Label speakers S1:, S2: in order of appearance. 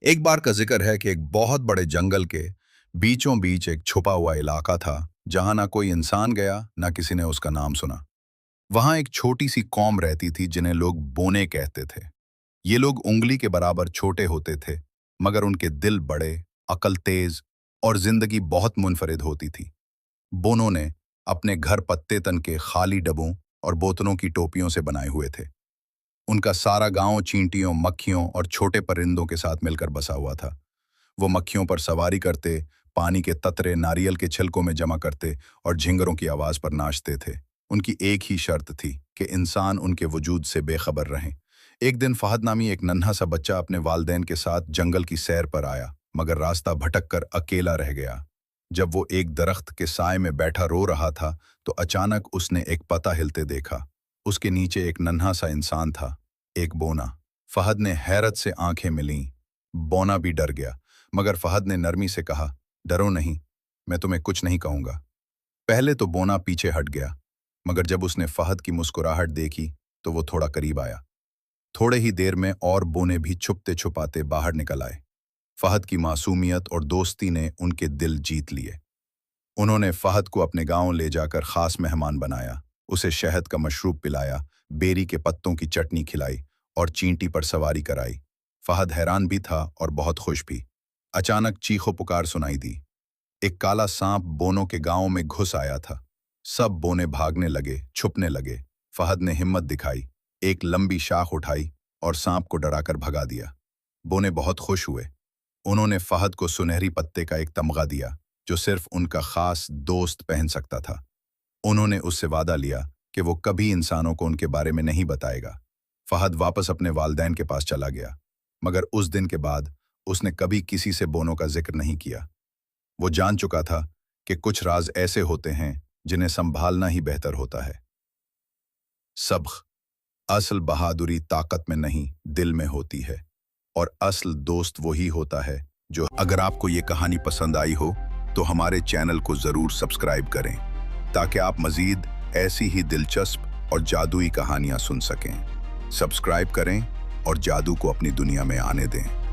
S1: एक बार का जिक्र है कि एक बहुत बड़े जंगल के बीचों बीच एक छुपा हुआ इलाका था जहां ना कोई इंसान गया ना किसी ने उसका नाम सुना। वहां एक छोटी सी कौम रहती थी जिन्हें लोग बोने कहते थे। ये लोग उंगली के बराबर छोटे होते थे, मगर उनके दिल बड़े, अकल तेज और जिंदगी बहुत मुनफरिद होती थी। बोनों ने अपने घर पत्ते तन के खाली डब्बों और बोतलों की टोपियों से बनाए हुए थे। उनका सारा गांव चींटियों, मक्खियों और छोटे परिंदों के साथ मिलकर बसा हुआ था। वो मक्खियों पर सवारी करते, पानी के ततरे नारियल के छिलकों में जमा करते और झिंगरों की आवाज पर नाचते थे। उनकी एक ही शर्त थी कि इंसान उनके वजूद से बेखबर रहें। एक दिन फहद नामी एक नन्हा सा बच्चा अपने वालदैन के साथ जंगल की सैर पर आया, मगर रास्ता भटक कर अकेला रह गया। जब वो एक दरख्त के साए में बैठा रो रहा था, तो अचानक उसने एक पत्ता हिलते देखा। उसके नीचे एक नन्हा सा इंसान था, एक बोना। फहद ने हैरत से आंखें मिलीं। बोना भी डर गया, मगर फहद ने नरमी से कहा, डरो नहीं, मैं तुम्हें कुछ नहीं कहूंगा। पहले तो बोना पीछे हट गया, मगर जब उसने फहद की मुस्कुराहट देखी तो वो थोड़ा करीब आया। थोड़े ही देर में और बोने भी छुपते छुपाते बाहर निकल आए। फहद की मासूमियत और दोस्ती ने उनके दिल जीत लिए। उन्होंने फहद को अपने गांव ले जाकर खास मेहमान बनाया, उसे शहद का मशरूब पिलाया, बेरी के पत्तों की चटनी खिलाई और चींटी पर सवारी कराई। फहद हैरान भी था और बहुत खुश भी। अचानक चीखो पुकार सुनाई दी। एक काला सांप बोनों के गांव में घुस आया था। सब बोने भागने लगे, छुपने लगे। फहद ने हिम्मत दिखाई, एक लंबी शाख उठाई और सांप को डराकर भगा दिया। बोने बहुत खुश हुए। उन्होंने फहद को सुनहरी पत्ते का एक तमगा दिया जो सिर्फ उनका खास दोस्त पहन सकता था। उन्होंने उससे वादा लिया कि वो कभी इंसानों को उनके बारे में नहीं बताएगा। फहद वापस अपने वालदैन के पास चला गया, मगर उस दिन के बाद उसने कभी किसी से बोनों का जिक्र नहीं किया। वो जान चुका था कि कुछ राज ऐसे होते हैं जिन्हें संभालना ही बेहतर होता है। सब्र, असल बहादुरी ताकत में नहीं, दिल में होती है। और असल दोस्त वही होता है जो। अगर आपको ये कहानी पसंद आई हो तो हमारे चैनल को जरूर सब्सक्राइब करें, ताकि आप मजीद ऐसी ही दिलचस्प और जादुई कहानियां सुन सकें। सब्सक्राइब करें और जादू को अपनी दुनिया में आने दें।